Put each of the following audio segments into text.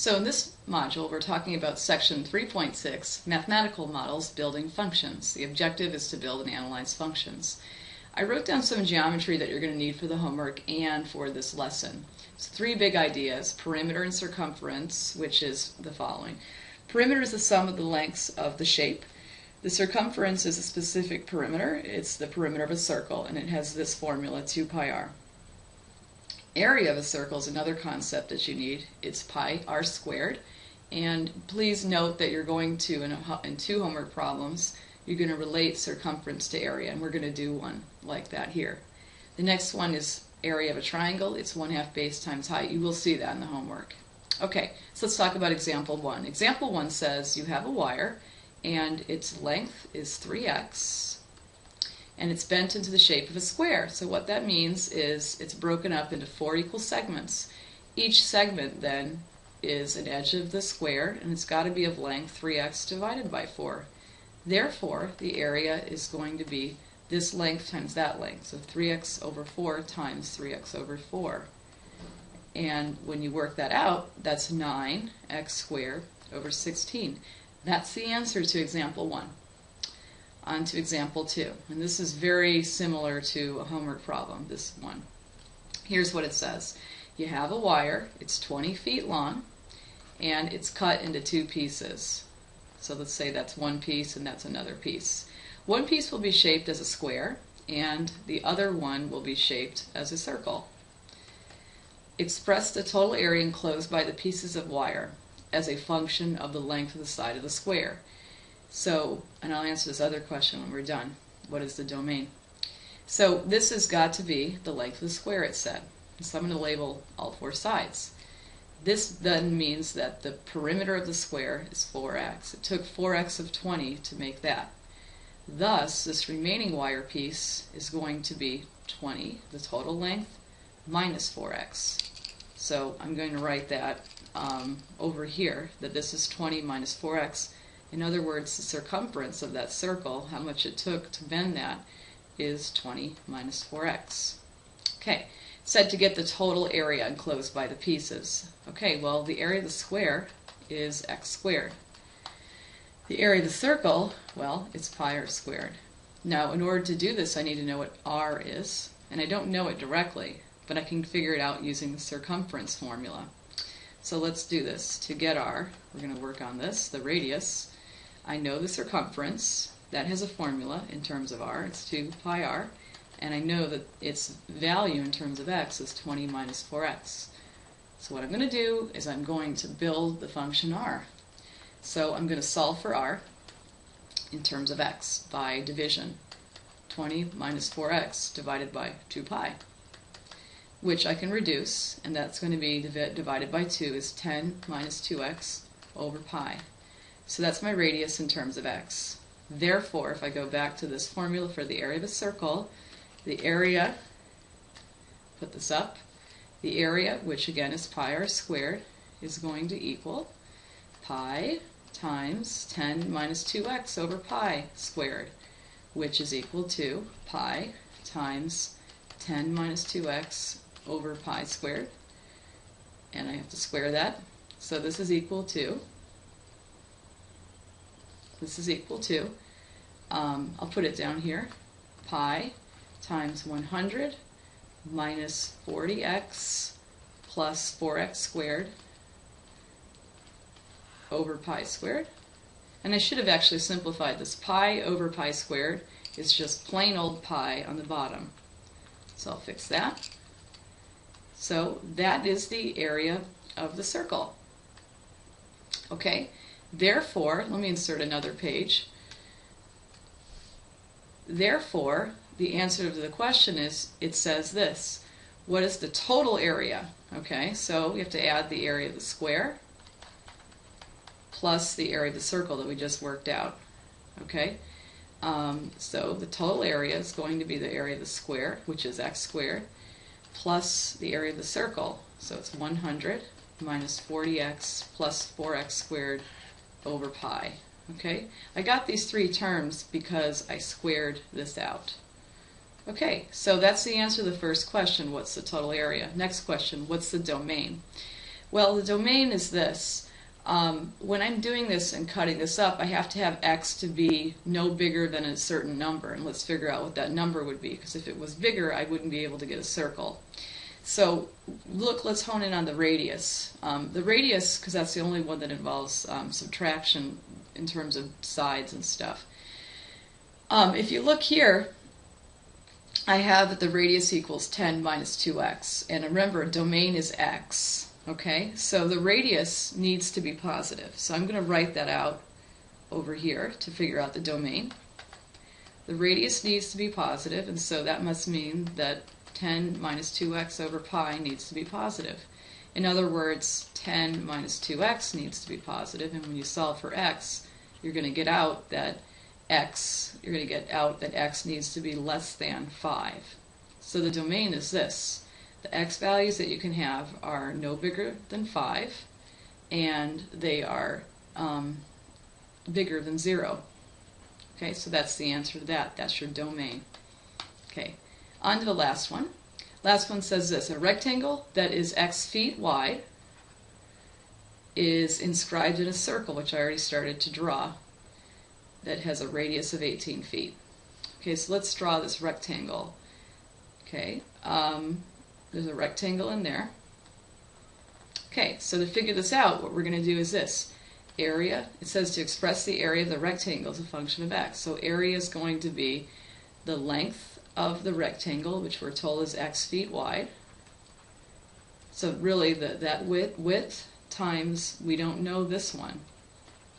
So in this module, we're talking about section 3.6, Mathematical Models Building Functions. The objective is to build and analyze functions. I wrote down some geometry that you're going to need for the homework and for this lesson. So three big ideas: perimeter and circumference, which is the following. Perimeter is the sum of the lengths of the shape. The circumference is a specific perimeter. It's the perimeter of a circle, and it has this formula, 2 pi r. Area of a circle is another concept that you need. It's pi r squared. And please note that you're going to, in two homework problems, you're going to relate circumference to area, and we're going to do one like that here. The next one is area of a triangle. It's 1/2 base times height. You will see that in the homework. Okay, so let's talk about example 1. Example 1 says you have a wire, and its length is 3x, and it's bent into the shape of a square. So what that means is it's broken up into 4 equal segments. Each segment then is an edge of the square, and it's got to be of length 3x divided by 4. Therefore, the area is going to be this length times that length, so 3x over 4 times 3x over 4. And when you work that out, that's 9x squared over 16. That's the answer to example 1. On to example 2. And this is very similar to a homework problem, this one. Here's what it says. You have a wire, it's 20 feet long, and it's cut into 2 pieces. So let's say that's one piece and that's another piece. One piece will be shaped as a square, and the other one will be shaped as a circle. Express the total area enclosed by the pieces of wire as a function of the length of the side of the square. So, and I'll answer this other question when we're done. What is the domain? So this has got to be the length of the square, it said. So I'm going to label all 4 sides. This then means that the perimeter of the square is 4x. It took 4x of 20 to make that. Thus, this remaining wire piece is going to be 20, the total length, minus 4x. So I'm going to write that over here, that this is 20 minus 4x. In other words, the circumference of that circle, how much it took to bend that, is 20 minus 4x. Okay, it said to get the total area enclosed by the pieces. Okay, well, the area of the square is x squared. The area of the circle, well, it's pi r squared. Now, in order to do this, I need to know what r is, and I don't know it directly, but I can figure it out using the circumference formula. So let's do this. To get r, we're going to work on this, the radius. I know the circumference. That has a formula in terms of r. It's 2 pi r. And I know that its value in terms of x is 20 minus 4x. So what I'm going to do is I'm going to build the function r. So I'm going to solve for r in terms of x by division. 20 minus 4x divided by 2 pi, which I can reduce, and that's going to be divided by 2 is 10 minus 2x over pi. So that's my radius in terms of x. Therefore, if I go back to this formula for the area of a circle, the area, put this up, the area, which again is pi r squared, is going to equal pi times 10 minus 2x over pi squared, which is equal to pi times 10 minus 2x over pi squared. And I have to square that. So this is equal to, I'll put it down here, pi times 100 minus 40x plus 4x squared over pi squared. And I should have actually simplified this. Pi over pi squared is just plain old pi on the bottom. So I'll fix that. So that is the area of the circle. Okay, therefore, let me insert another page. Therefore, the answer to the question is, it says this. What is the total area? Okay, so we have to add the area of the square plus the area of the circle that we just worked out. Okay, so the total area is going to be the area of the square, which is x squared, plus the area of the circle. So it's 100 minus 40x plus 4x squared over pi. Okay, I got these 3 terms because I squared this out. Okay, so that's the answer to the first question, what's the total area? Next question, what's the domain? Well, the domain is this. When I'm doing this and cutting this up, I have to have x to be no bigger than a certain number. And let's figure out what that number would be, because if it was bigger, I wouldn't be able to get a circle. So look, let's hone in on the radius. The radius, because that's the only one that involves subtraction in terms of sides and stuff. If you look here, I have that the radius equals 10 minus 2x. And remember, domain is x. Okay, so the radius needs to be positive. So I'm going to write that out over here to figure out the domain. The radius needs to be positive, and so that must mean that 10 minus 2x over pi needs to be positive. In other words, 10 minus 2x needs to be positive, and when you solve for x, you're going to get out that x needs to be less than 5. So the domain is this. The x values that you can have are no bigger than 5, and they are bigger than 0. Okay, so that's the answer to that. That's your domain. Okay, on to the last one. Last one says this: a rectangle that is x feet wide is inscribed in a circle, which I already started to draw, that has a radius of 18 feet. Okay, so let's draw this rectangle. Okay, there's a rectangle in there. Okay, so to figure this out, what we're going to do is this. Area, it says to express the area of the rectangle as a function of x. So area is going to be the length of the rectangle, which we're told is x feet wide. So really that width times, we don't know this one.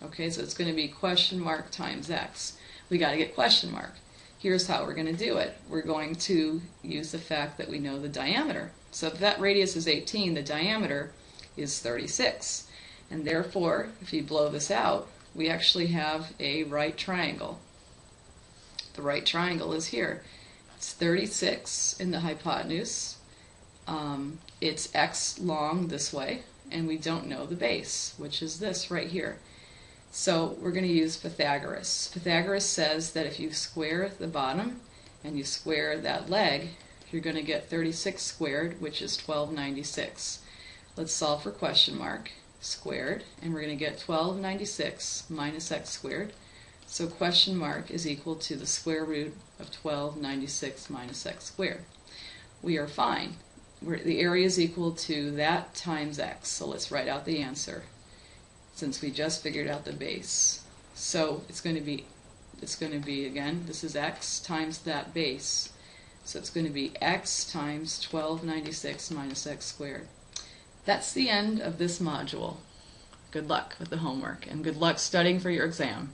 Okay, so it's going to be question mark times x. We got to get question mark. Here's how we're going to do it. We're going to use the fact that we know the diameter. So if that radius is 18, the diameter is 36. And therefore, if you blow this out, we actually have a right triangle. The right triangle is here. It's 36 in the hypotenuse. It's x long this way, and we don't know the base, which is this right here. So we're going to use Pythagoras. Pythagoras says that if you square the bottom and you square that leg, you're going to get 36 squared, which is 1296. Let's solve for question mark squared, and we're going to get 1296 minus x squared. So question mark is equal to the square root of 1296 minus x squared. We are fine. The area is equal to that times x. So let's write out the answer, since we just figured out the base. So it's going to be again, this is x times that base. So it's going to be x times 1296 minus x squared. That's the end of this module. Good luck with the homework, and good luck studying for your exam.